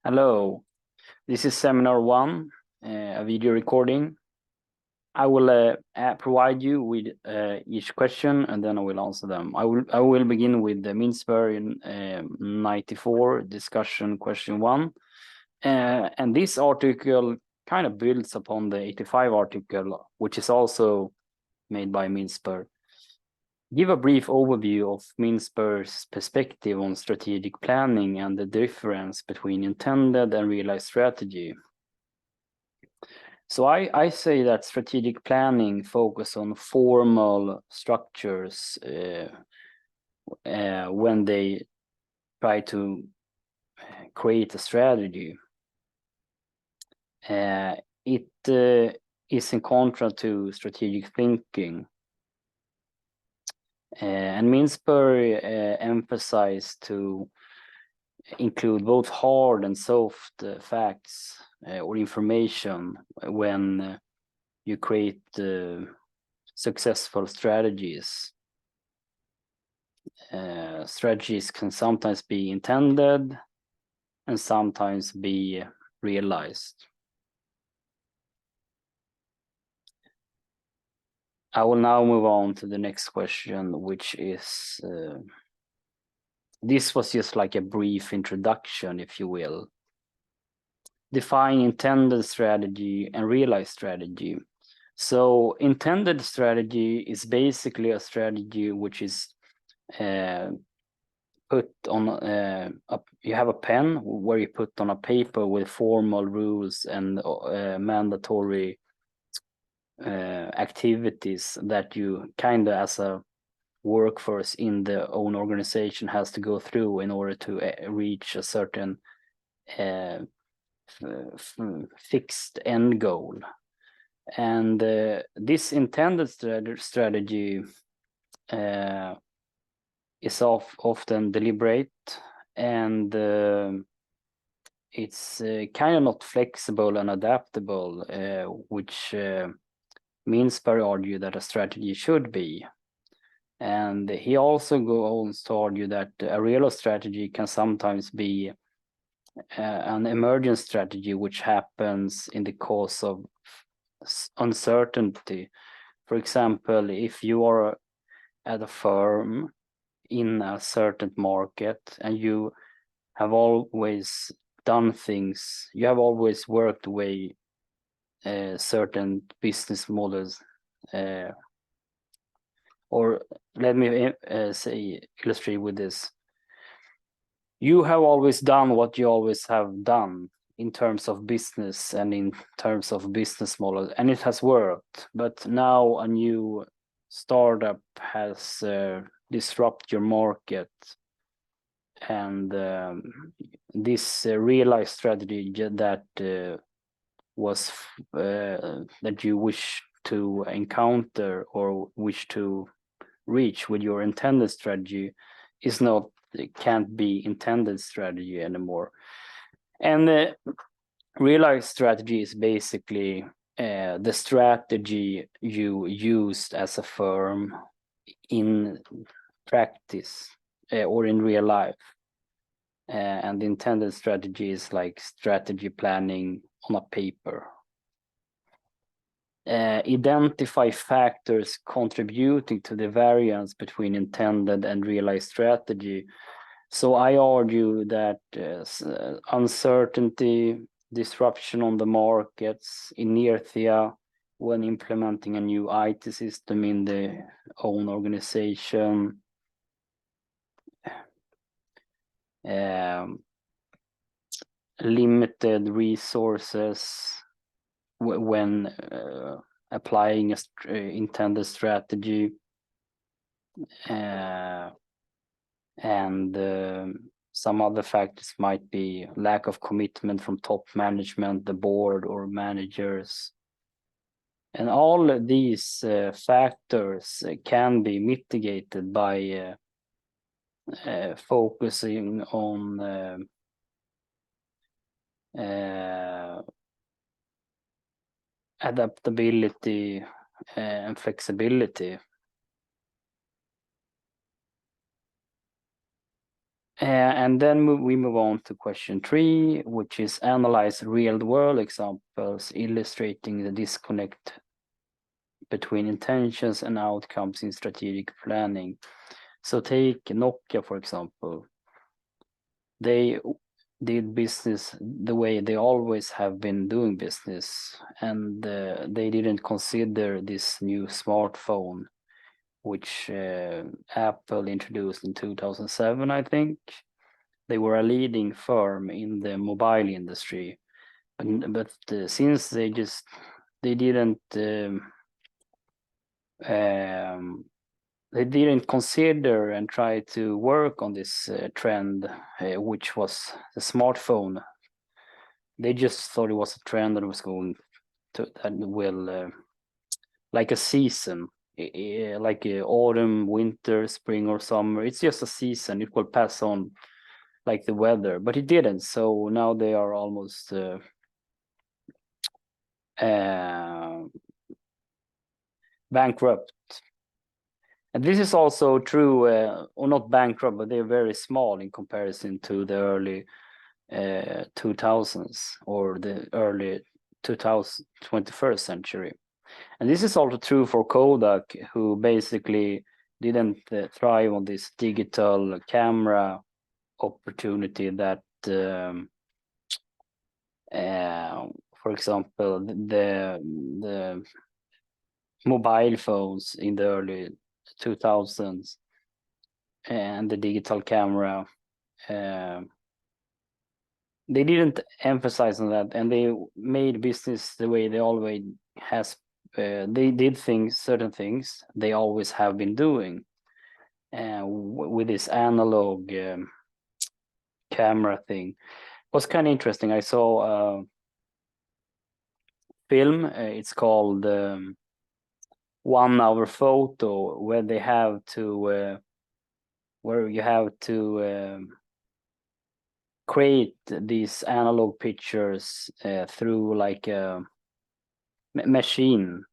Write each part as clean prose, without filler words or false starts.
Hello, this is seminar one, a video recording. I will provide you with each question and then I will answer them. I will begin with the Mintzberg in 94 discussion question one. And this article kind of builds upon the 85 article, which is also made by Mintzberg. Give a brief overview of Mintzberg's perspective on strategic planning and the difference between intended and realized strategy. So I say that strategic planning focus on formal structures when they try to create a strategy. It is in contrast to strategic thinking. And Mintzberg emphasized to include both hard and soft facts or information when you create successful strategies. Strategies can sometimes be intended and sometimes be realized. I will now move on to the next question, which is this was just like a brief introduction, if you will. Define intended strategy and realized strategy. So intended strategy is basically a strategy which is put on you have a pen where you put on a paper with formal rules and mandatory activities that you kind of as a workforce in the own organization has to go through in order to reach a certain fixed end goal. And this intended strategy is often deliberate and it's kind of not flexible and adaptable, which Mintzberg argued that a strategy should be. And he also goes to argue that a real strategy can sometimes be an emergent strategy which happens in the course of uncertainty. For example, if you are at a firm in a certain market and you have always done things, you have always worked away certain business models, or let me illustrate with this. You have always done what you always have done in terms of business and in terms of business model, and it has worked. But now a new startup has disrupted your market, and this realized strategy that was that you wish to encounter or wish to reach with your intended strategy is not, it can't be intended strategy anymore. And the realized strategy is basically the strategy you used as a firm in practice or in real life. And the intended strategy is like strategy planning on a paper. Identify factors contributing to the variance between intended and realized strategy. So I argue that uncertainty, disruption on the markets, inertia when implementing a new IT system in the own organization, limited resources when applying a intended strategy, and some other factors might be lack of commitment from top management, the board or managers. And all of these factors can be mitigated by focusing on adaptability and flexibility. And then we move on to question 3, which is analyze real-world examples illustrating the disconnect between intentions and outcomes in strategic planning. So take Nokia, for example. They did business the way they always have been doing business, and they didn't consider this new smartphone, which Apple introduced in 2007, I think. They were a leading firm in the mobile industry, but since they didn't they didn't consider and try to work on this trend, which was the smartphone. They just thought it was a trend that was going to, that will like a season, like autumn, winter, spring, or summer. It's just a season. It will pass on like the weather, but it didn't. So now they are almost bankrupt. And this is also true, or not bankrupt, but they're very small in comparison to the early 2000s or the early 21st century. And this is also true for Kodak, who basically didn't thrive on this digital camera opportunity that, for example, the mobile phones in the early 2000s and the digital camera, they didn't emphasize on that, and they made business the way they always has. They did certain things they always have been doing, with this analog camera thing. It was kind of interesting. I saw a film. It's called 1 Hour Photo, where they have to where you have to create these analog pictures through like a machine.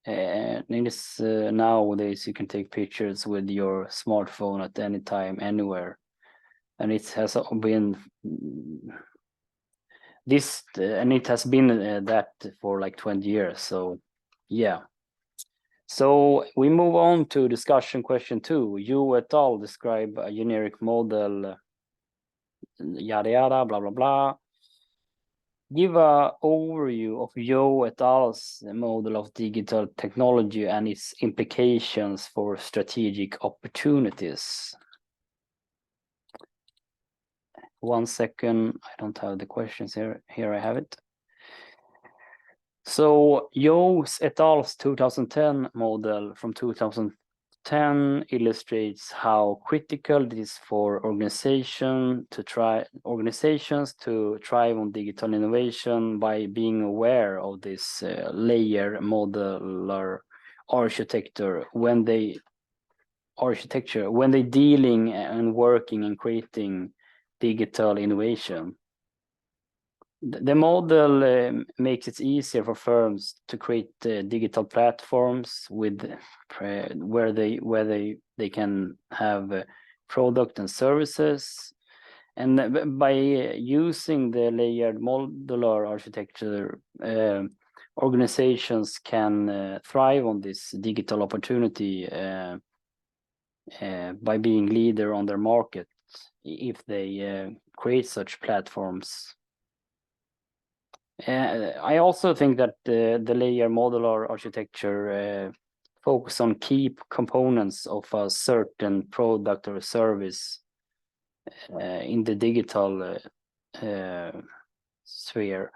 And it's nowadays you can take pictures with your smartphone at any time, anywhere, and it has been this, and it has been that for like 20 years. So yeah. So we move on to discussion question 2. You et al. Describe a generic model, yada yada, blah blah blah. Give a overview of Yo et al.'s model of digital technology and its implications for strategic opportunities. 1 second, I don't have the questions here. Here I have it. So Yo et al.'s 2010 model from 2010 illustrates how critical it is for organizations to thrive on digital innovation by being aware of this layer modular architecture when they dealing and working and creating digital innovation. The model makes it easier for firms to create digital platforms with where they can have product and services, and by using the layered modular architecture, organizations can thrive on this digital opportunity by being leader on their market if they create such platforms. I also think that the layer modular architecture focus on key components of a certain product or service in the digital sphere.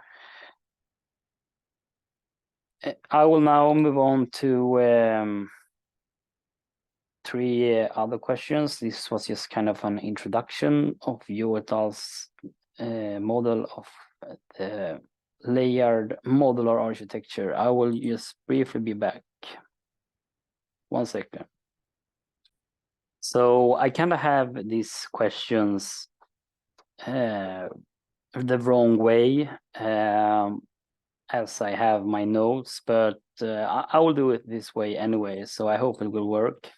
I will now move on to 3 other questions. This was just kind of an introduction of Yo et al.'s model of the layered modular architecture. I will just briefly be back. 1 second. So I kind of have these questions the wrong way, as I have my notes, but I will do it this way anyway, so I hope it will work.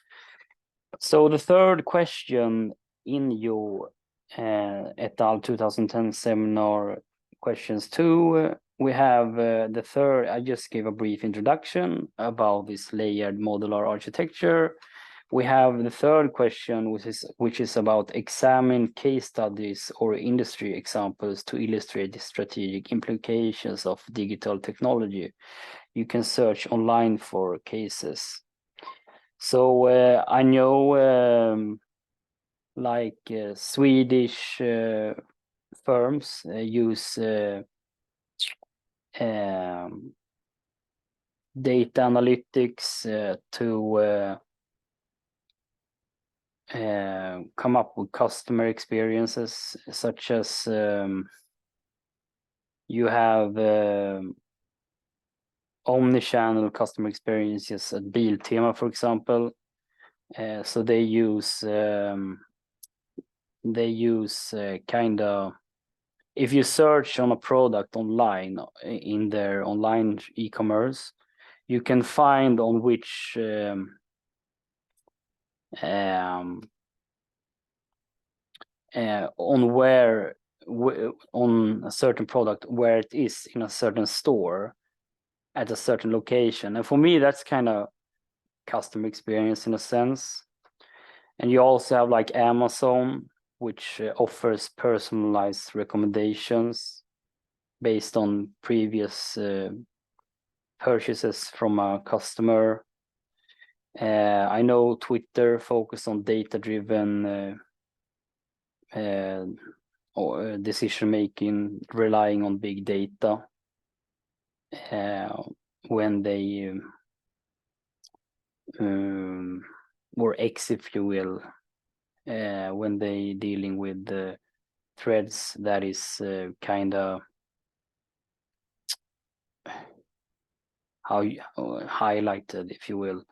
So the third question in your et al. 2010 seminar questions 2, we have the third. I just gave a brief introduction about this layered modular architecture. We have the third question, which is about examine case studies or industry examples to illustrate the strategic implications of digital technology. You can search online for cases. So I know like Swedish firms use data analytics to come up with customer experiences, such as you have omni-channel customer experiences at Biltema, for example. So they use kind of, if you search on a product online in their online e-commerce, you can find on which on where on a certain product, where it is in a certain store at a certain location. And for me, that's kind of customer experience in a sense. And you also have like Amazon, which offers personalized recommendations based on previous purchases from a customer. I know Twitter focus on data-driven or decision making, relying on big data when they or X, if you will, when they dealing with the threads that is kind of how you highlighted, if you will.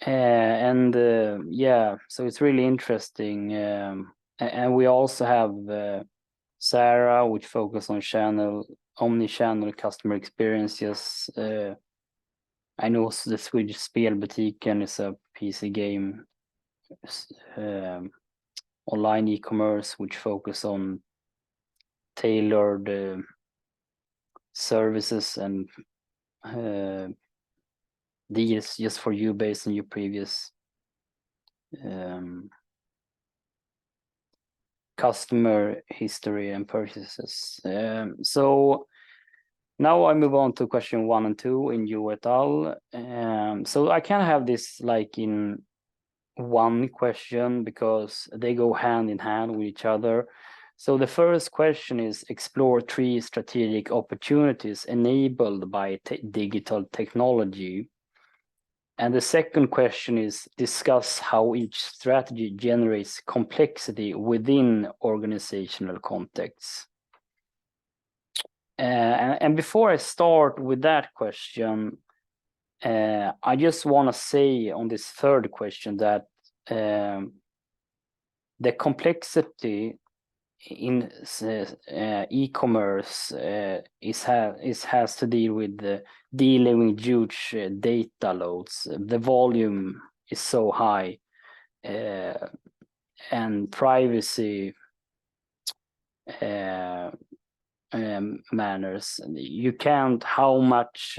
And yeah, so it's really interesting. And we also have Sarah, which focus on omni-channel customer experiences. I know also the Swedish Spelbutiken is a PC game online e-commerce which focus on tailored services and deals just for you based on your previous customer history and purchases. So now I move on to question 1 and 2 in you et al. So I can have this like in one question because they go hand in hand with each other. So the first question is explore 3 strategic opportunities enabled by digital technology. And the second question is discuss how each strategy generates complexity within organizational contexts. And before I start with that question, I just want to say on this third question that the complexity in e-commerce has to deal with dealing with huge data loads. The volume is so high, and privacy manners. You can't, how much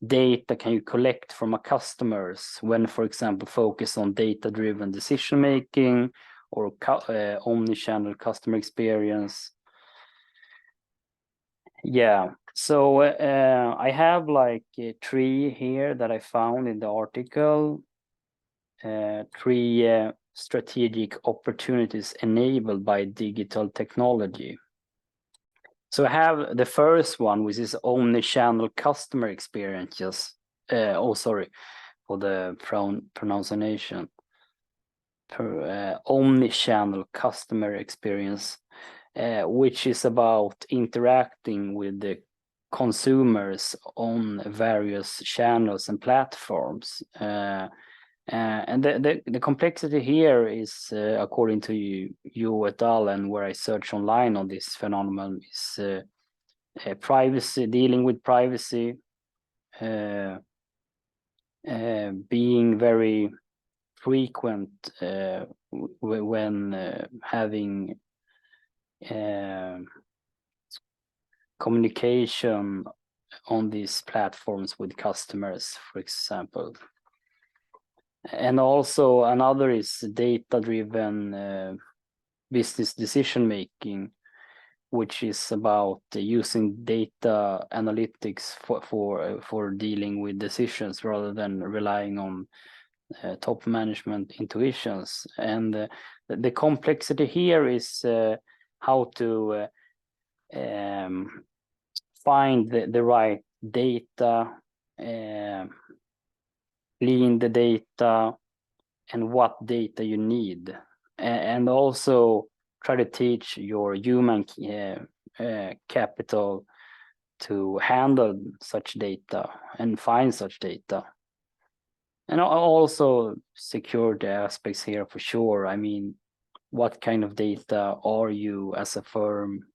data can you collect from a customers when, for example, focus on data-driven decision making or omni-channel customer experience. Yeah, so I have like 3 here that I found in the article. 3 strategic opportunities enabled by digital technology. So I have the first one, which is omni-channel customer experiences. Oh, sorry for the pronunciation. Omni-channel customer experience, which is about interacting with the consumers on various channels and platforms. And the complexity here is, according to you et al., and where I search online on this phenomenon, is privacy, dealing with privacy, being very frequent when having communication on these platforms with customers, for example. And also another is data-driven business decision making, which is about using data analytics for dealing with decisions rather than relying on top management intuitions. And the complexity here is how to find the right data, clean the data, and what data you need, and also try to teach your human capital to handle such data and find such data. And also security aspects here for sure. I mean, what kind of data are you as a firm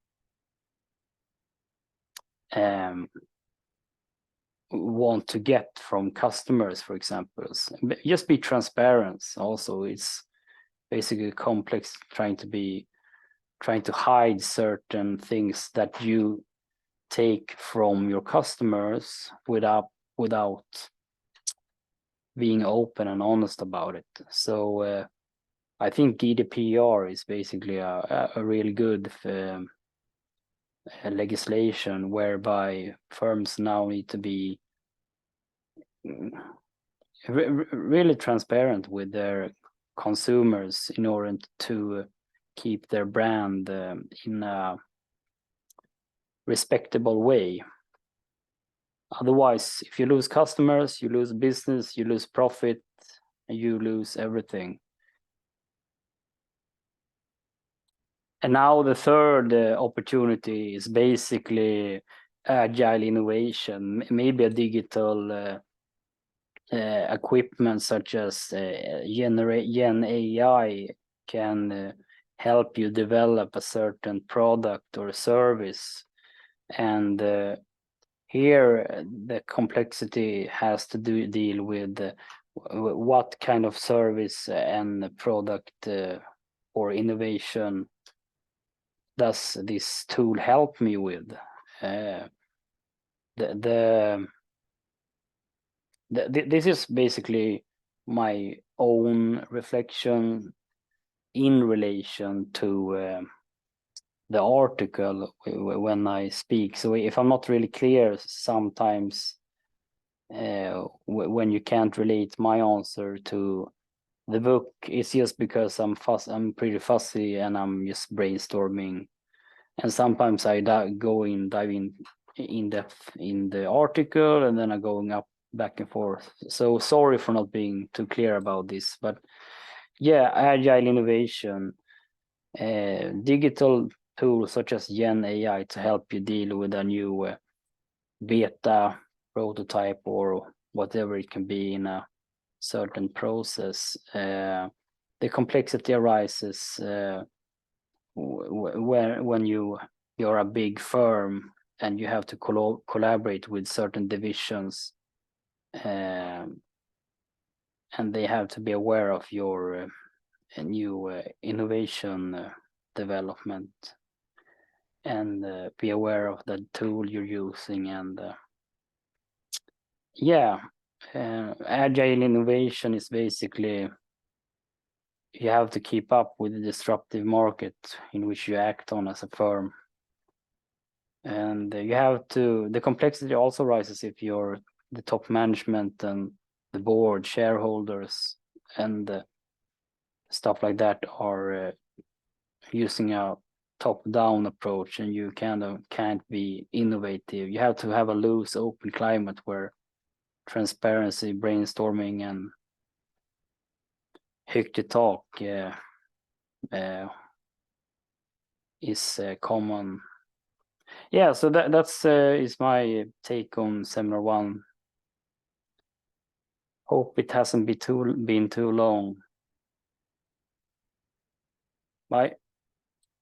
want to get from customers, for example? Just be transparent. Also, it's basically complex trying to hide certain things that you take from your customers without being open and honest about it. So I think GDPR is basically a really good legislation whereby firms now need to be really transparent with their consumers in order to keep their brand in a respectable way. Otherwise, if you lose customers, you lose business, you lose profit, you lose everything. And now the third opportunity is basically agile innovation, maybe a digital equipment such as Gen AI can help you develop a certain product or service. And here the complexity has to deal with what kind of service and product or innovation does this tool help me with. This is basically my own reflection in relation to the article when I speak. So if I'm not really clear sometimes when you can't relate my answer to the book, it's just because I'm pretty fussy and I'm just brainstorming. And sometimes I dive in depth in the article, and then I'm going up back and forth. So sorry for not being too clear about this, but yeah, agile innovation, digital tools such as Gen AI to help you deal with a new beta prototype or whatever it can be in a certain process. The complexity arises when you're a big firm and you have to collaborate with certain divisions, and they have to be aware of your new innovation development and be aware of the tool you're using. And agile innovation is basically you have to keep up with the disruptive market in which you act on as a firm. And you have to, the complexity also rises if you're the top management and the board, shareholders, and stuff like that are using a top-down approach, and you kind of can't be innovative. You have to have a loose, open climate where transparency, brainstorming, and hycty talk is common. Yeah, so that's is my take on seminar 1. Hope it hasn't been too long. Bye.